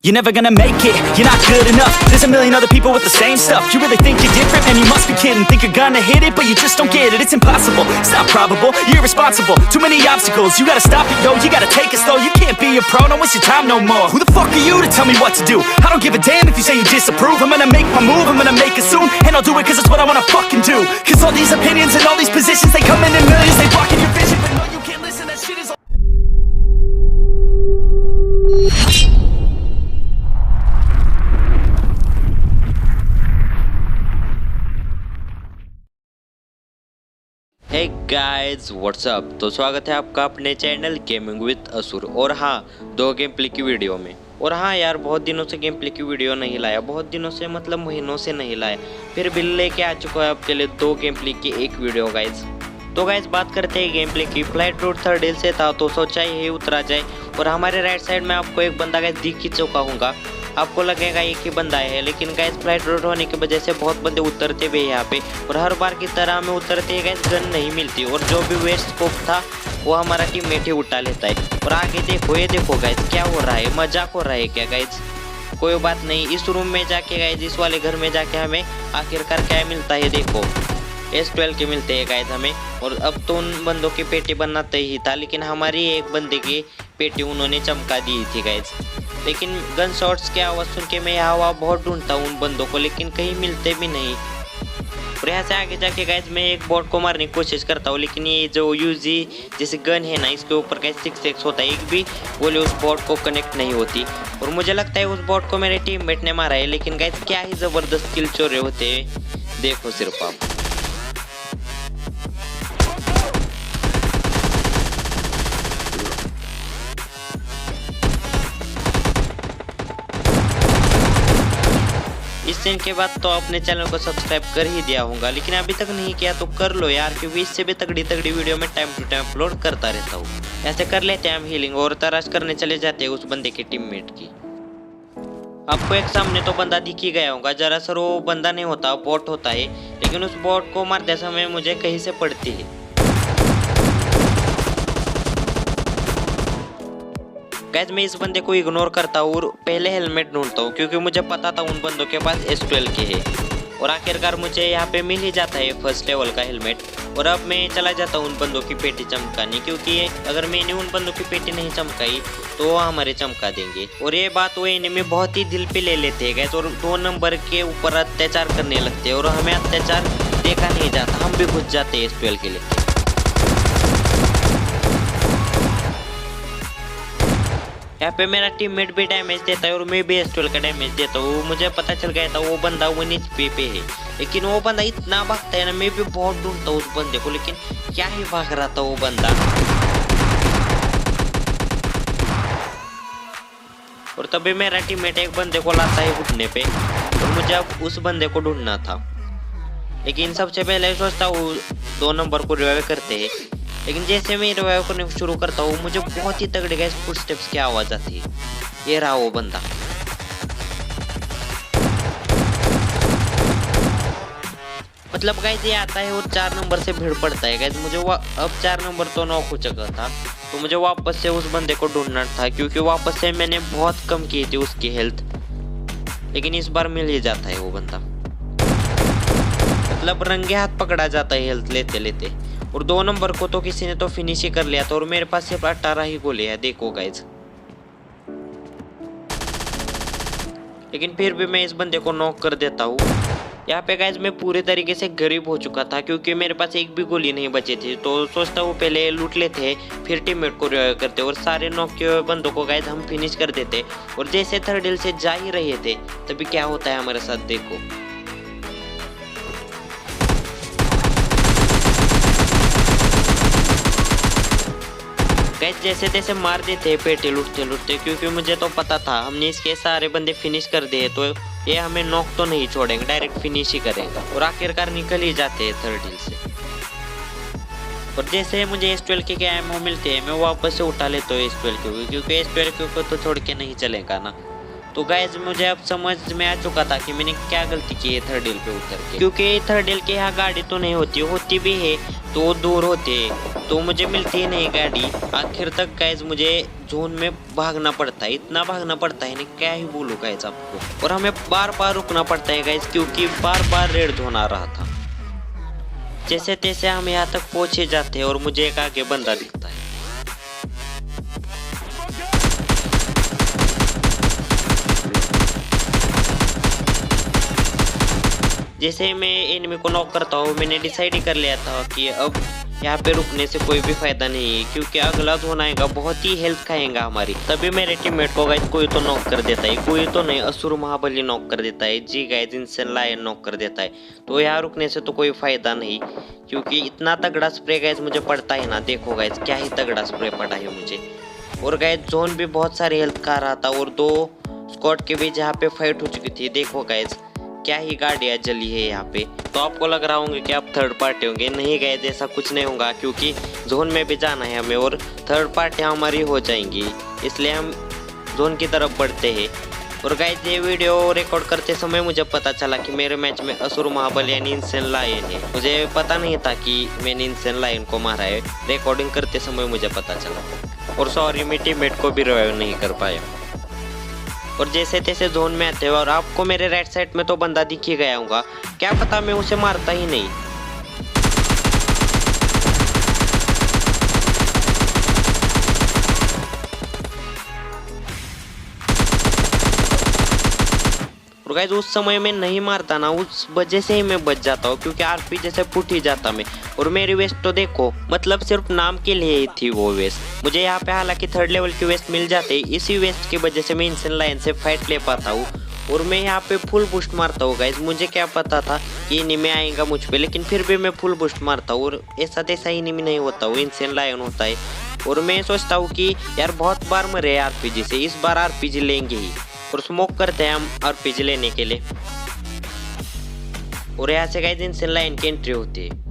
You're never gonna make it, you're not good enough. There's a million other people with the same stuff. You really think you're different? Man, you must be kidding. Think you're gonna hit it, but you just don't get it. It's impossible, it's not probable, you're irresponsible. Too many obstacles, you gotta stop it, yo. You gotta take it slow, you can't be a pro. Don't waste your time no more. Who the fuck are you to tell me what to do? I don't give a damn if you say you disapprove. I'm gonna make my move, I'm gonna make it soon. And I'll do it cause it's what I wanna fucking do. Cause all these opinions and all these positions, they come in millions. They blocking your vision, but no, you can't listen. That shit is all. Hey guys what's up. तो स्वागत है आपका अपने channel gaming with असुर। और हाँ, दो game play की वीडियो में। और हाँ यार, बहुत दिनों से गेम प्ले की वीडियो नहीं लाया, बहुत दिनों से मतलब महीनों से नहीं लाया। फिर बिल लेके आ चुका है आपके लिए दो गेम प्ले की एक वीडियो गाइस। तो गाइस बात करते हैं गेम प्ले की। फ्लाइट रूट थर्ड हिल से था तो सोचा यही उतरा जाए। और हमारे राइट साइड में आपको एक बंदा गाइस दिख ही चुका होगा। आपको लगेगा एक ही बंदा है, लेकिन गाइस फ्लाइट रूट होने की वजह से बहुत बंदे उतरते भी यहाँ पे। और हर बार की तरह हमें उतरते गाइस गन नहीं मिलती। और जो भी वेस्ट स्कोप था वो हमारा टीममेट ही उठा लेता है। और आगे देखो, ये देखो गाइस क्या हो रहा है, मजाक हो रहा है क्या गाइस? कोई बात नहीं, इस रूम में जाके गाइस, इस वाले घर में जाके हमें आखिरकार क्या मिलता है देखो। S12 के मिलते हैं गाइस हमें। और अब तो उन बंदों की पेटी बनाते ही था, लेकिन हमारी एक बंदे की पेटी उन्होंने चमका दी थी गाइस। लेकिन गन शॉट्स की आवाज़ सुन के मैं हवा बहुत ढूंढता हूँ उन बंदों को, लेकिन कहीं मिलते भी नहीं। और यहाँ से आगे जाके गाइस मैं एक बॉट को मारने की कोशिश करता हूँ, लेकिन ये जो यूजी जैसे गन है ना, इसके ऊपर गाइस 6x होता है, एक भी गोली उस बॉट को कनेक्ट नहीं होती। और मुझे लगता है उस बॉट को मेरे टीममेट ने मारा है। लेकिन गाइस क्या ही ज़बरदस्त किल चोरे होते हैं, देखो सिर्फ आप। इस सीन के बाद तो अपने चैनल को सब्सक्राइब कर ही दिया होगा, लेकिन अभी तक नहीं किया तो कर लो यार, क्योंकि इससे भी तगड़ी तगड़ी वीडियो में टाइम टू टाइम अपलोड करता रहता हूँ। ऐसे कर लेते हैं हम हीलिंग और तलाश करने चले जाते हैं उस बंदे के टीममेट की। आपको एक सामने तो बंदा दिख ही गया होगा। जरा सर वो बंदा नहीं होता, बॉट होता है। लेकिन उस बॉट को मारते समय मुझे कहीं से पड़ती है। गाइस मैं इस बंदे को इग्नोर करता हूँ और पहले हेलमेट ढूंढता हूँ, क्योंकि मुझे पता था उन बंदों के पास S12 के है। और आखिरकार मुझे यहाँ पे मिल ही जाता है फर्स्ट लेवल का हेलमेट। और अब मैं चला जाता हूँ उन बंदों की पेटी चमकाने, क्योंकि अगर मैंने उन बंदों की पेटी नहीं चमकाई तो वो हमारे चमका देंगे। और ये बात वो एनिमी बहुत ही दिल पे ले लेते हैं गाइस, और 2 नंबर के ऊपर अत्याचार करने लगते हैं। और हमें अत्याचार देखा नहीं जाता, हम भी घुस जाते हैं S12 के लिए। यहाँ पे मेरा टीममेट भी डैमेज देता है और मैं भी S12 का डैमेज देता हूँ। मुझे पता चल गया था वो बंदा 1 HP पे है, लेकिन वो बंदा इतना भागता है ना, मैं भी बहुत ढूंढता हूँ उस बंदे को, लेकिन क्या ही भाग रहा था वो बंदा। और तभी मेरा टीममेट एक बंदे को लाता है घुटने पे, और मुझे अब उस बंदे को ढूंढना था। लेकिन सबसे पहले सोचता हूँ 2 नंबर को रिवाइव करते हैं। लेकिन जैसे मैं रिवाइव करने शुरू करता हूँ, मुझे बहुत ही तगड़े गाइस फुटस्टेप्स की आवाज़ आती है। ये रहा वो बंदा। मतलब गाइस ये आता है और 4 नंबर से भीड़ पड़ता है गाइस। मुझे अब 4 नंबर तो नॉक हो चुका था, तो मुझे वापस से उस बंदे को ढूंढना था, क्योंकि वापस से मैंने बहुत कम की थी उसकी हेल्थ। लेकिन इस बार मिल ही जाता है वो बंदा, मतलब रंगे हाथ पकड़ा जाता है हेल्थ लेते लेते। और 2 नंबर को तो किसी ने तो फिनिश ही कर लिया था, और मेरे पास सिर्फ 18 ही गोली है, देखो गाइज। लेकिन फिर भी मैं इस बंदे को नॉक कर देता हूँ। यहाँ पे गाइज मैं पूरे तरीके से गरीब हो चुका था, क्योंकि मेरे पास एक भी गोली नहीं बची थी। तो सोचता हूँ पहले लूट लेते, फिर टीममेट को रिवाइव करते और सारे नॉक किए हुए बंदों को गाइज हम फिनिश कर देते। और जैसे थर्ड हिल से जा ही रहे थे, तभी क्या होता है हमारे साथ देखो। गाइस जैसे तैसे मार देते पेटी लूटते लूटते, क्योंकि मुझे तो पता था हमने इसके सारे बंदे फिनिश कर दिए तो ये हमें नॉक तो नहीं छोड़ेंगे, डायरेक्ट फिनिश ही करेंगे। और आखिरकार निकल ही जाते हैं थर्ड हिल से। और जैसे मुझे S12 के एमओ मिलते हैं, मैं वापस से उठा लेता हूँ S12 के, क्योंकि S12 को तो छोड़ के नहीं चलेगा ना। तो गाइज मुझे अब समझ में आ चुका था कि मैंने क्या गलती की है थर्ड हिल पे उतर के, क्योंकि थर्ड हिल के यहाँ गाड़ी तो नहीं होती भी है तो दूर होते है, तो मुझे मिलती है नहीं गाड़ी। आखिर तक गाइज मुझे जोन में भागना पड़ता है, इतना भागना पड़ता है ना क्या ही बोलूं गाइज आपको। और हमें बार बार रुकना पड़ता है गाइज, क्योंकि बार बार रेड जोन आ रहा था। जैसे तैसे हम यहाँ तक पहुंचे जाते हैं और मुझे एक आगे बंदा दिखता है। जैसे मैं एनिमी को नॉक करता हूँ, मैंने डिसाइड ही कर लिया था कि अब यहाँ पे रुकने से कोई भी फायदा नहीं है, क्योंकि अगला जोन आएगा बहुत ही हेल्थ खाएगा हमारी। तभी मेरे टीममेट को गाइस कोई तो नॉक कर देता है, कोई तो नहीं, असुर महाबली नॉक कर देता है, जी गाइस इंसेंट लायन नॉक कर देता है। तो यहाँ रुकने से तो कोई फायदा नहीं, क्योंकि इतना तगड़ा स्प्रे गाइस मुझे पड़ता है ना, देखो गाइस क्या ही तगड़ा स्प्रे पड़ा है मुझे। और गाइस जोन भी बहुत सारी हेल्थ खा रहा था और 2 स्क्वाड के बीच यहाँ पे फाइट हो चुकी थी। देखो गाइस क्या ही गाड़ियाँ जली है यहाँ पे। तो आपको लग रहा होंगे कि आप थर्ड पार्टी होंगे, नहीं गाइस ऐसा कुछ नहीं होगा, क्योंकि जोन में भी जाना है हमें और थर्ड पार्टी हमारी हो जाएंगी, इसलिए हम जोन की तरफ बढ़ते हैं। और गाइस ये वीडियो रिकॉर्ड करते समय मुझे पता चला कि मेरे मैच में असुर महाबली यानी इंसेंट लायन है। मुझे पता नहीं था कि मैंने इंसेंट लायन को मारा है, रिकॉर्डिंग करते समय मुझे पता चला। और सॉरी मैं टीममेट को भी रिवाइव नहीं कर पाया। और जैसे तैसे जोन में आते हुए, और आपको मेरे राइट साइड में तो बंदा दिख ही गया होगा, क्या पता मैं उसे मारता ही नहीं। और गाइस उस समय मैं नहीं मारता ना, उस वजह से ही मैं बच जाता हूँ, क्योंकि आरपीजी से फुट ही जाता मैं। और मेरी वेस्ट तो देखो, मतलब सिर्फ नाम के लिए ही थी वो वेस्ट। मुझे यहाँ पे हालांकि थर्ड लेवल की वेस्ट मिल जाती, इसी वेस्ट की वजह से मैं इंसेंट लायन से फाइट ले पाता हूँ। और मैं यहाँ पे फुल बूस्ट मारता हूँ गाइस, मुझे क्या पता था कि एनिमी आएगा मुझ पे, लेकिन फिर भी मैं फुल बूस्ट मारता हूँ। और ऐसा तैसा एनिमी नहीं होता, वो इंसेंट लायन होता है। और मैं सोचता हूँ कि यार बहुत बार मरे आरपीजी से, इस बार आरपीजी लेंगे ही। और स्मोक करते हैं हम आरपीजी लेने के लिए। और यहाँ से गाइस इंसेंट लायन की एंट्री होती है।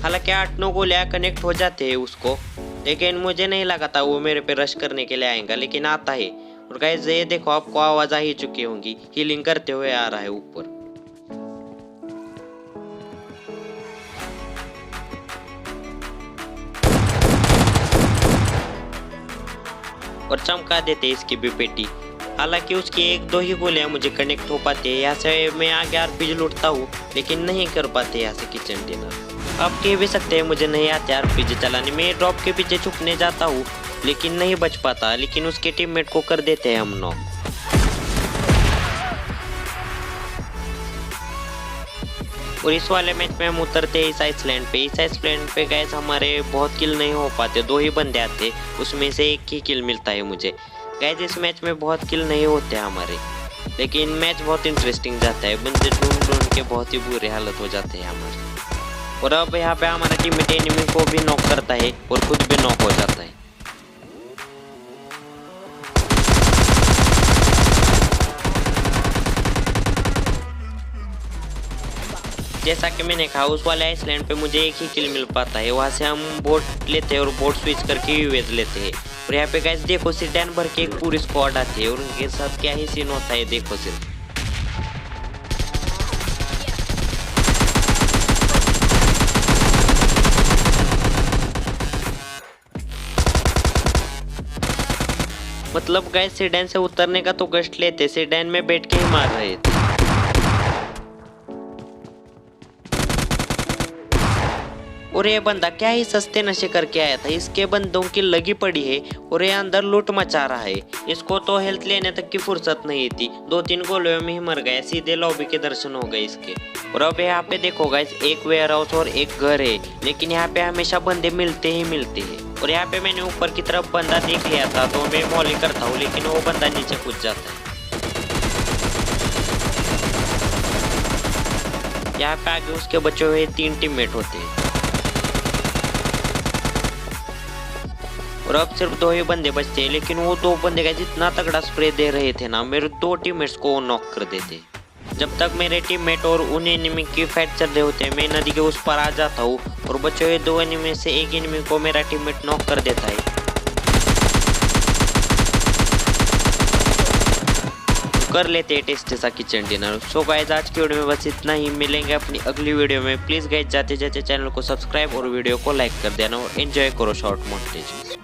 हालांकि 8-9 गोलियां कनेक्ट हो जाते हैं उसको, लेकिन मुझे नहीं लगा था वो मेरे पे रश करने के लिए आएगा, लेकिन आता है। और गाइस ये देखो आपको आवाज आ ही चुकी होंगी, हीलिंग करते हुए आ रहा है ऊपर। और चमका देते इसकी भी पेटी। हालांकि उसकी 1-2 ही गोलियां मुझे कनेक्ट हो पाती है। यहाँ से मैं आगे आरपीजी लूटता हूँ, लेकिन नहीं कर पाते यहाँ से किचन डिनर। आप कह भी सकते हैं मुझे नहीं आते आरपीजी चलाने, मैं ड्रॉप के पीछे छुपने जाता हूँ लेकिन नहीं बच पाता, लेकिन उसके टीममेट को कर देते हैं हम नॉक। और इस वाले मैच में हम उतरते हैं इस आइसलैंड पे। इस आइसलैंड पे गैस हमारे बहुत किल नहीं हो पाते, 2 ही बंदे आते, उसमें से 1 ही किल मिलता है मुझे। गैस इस मैच में बहुत किल नहीं होते हमारे, लेकिन मैच बहुत इंटरेस्टिंग जाता है, बंदे ढूंढ ढूंढ के बहुत ही बुरे हालत हो जाते हैं हमारे। और अब यहाँ पे हमारा टीममेट एनिमी को भी नॉक करता है और खुद भी नॉक हो जाता है। जैसा कि मैंने कहा उस वाले आइसलैंड पे मुझे 1 ही किल मिल पाता है, वहाँ से हम बोट लेते हैं और बोट स्विच करके यूएस लेते हैं। और यहाँ पे गाइस देखो सीडैन भर के एक पूरी स्क्वाड आती है और उनके साथ क्या ही सीन होता है देखो सिर्फ। मतलब गाइस सीडैन से उतरने का तो कष्ट लेते, सीडैन में बैठ के ही मार रहे थे। और ये बंदा क्या ही सस्ते नशे करके आया था, इसके बंदों की लगी पड़ी है और ये अंदर लूट मचा रहा है। इसको तो हेल्थ लेने तक की फुर्सत नहीं थी, 2-3 गोलियों में ही मर गया, सीधे लॉबी के दर्शन हो गए इसके। और अब यहाँ पे देखो गाइस एक वेयर हाउस और एक घर है, लेकिन यहाँ पे हमेशा बंदे मिलते ही मिलते हैं। और यहाँ पे मैंने ऊपर की तरफ बंदा देख लिया था तो मैं मॉली करता हूँ, लेकिन वो बंदा नीचे कूद जाता है। यहाँ पे आगे उसके बचे हुए 3 टीममेट होते हैं और अब सिर्फ 2 ही बंदे बचते हैं, लेकिन वो 2 बंदे का जितना तगड़ा स्प्रे दे रहे थे ना, मेरे 2 टीममेट्स को नॉक कर देते। जब तक मेरे टीममेट और उन एनिमी की फाइट चल रहे होते हैं, मैं नदी के उस पर आ जाता हूँ और बचे हुए 2 एनिमी में से एक एनिमी को मेरा टीममेट नॉक कर देता है। कर लेते हैं टेस्ट सा किचन डिनर। सो गाइस आज की वीडियो में बस इतना ही, मिलेंगे अपनी अगली वीडियो में। प्लीज गाइस जाते जाते चैनल को सब्सक्राइब और वीडियो को लाइक कर देना और एंजॉय करो शॉर्ट मोंटेज।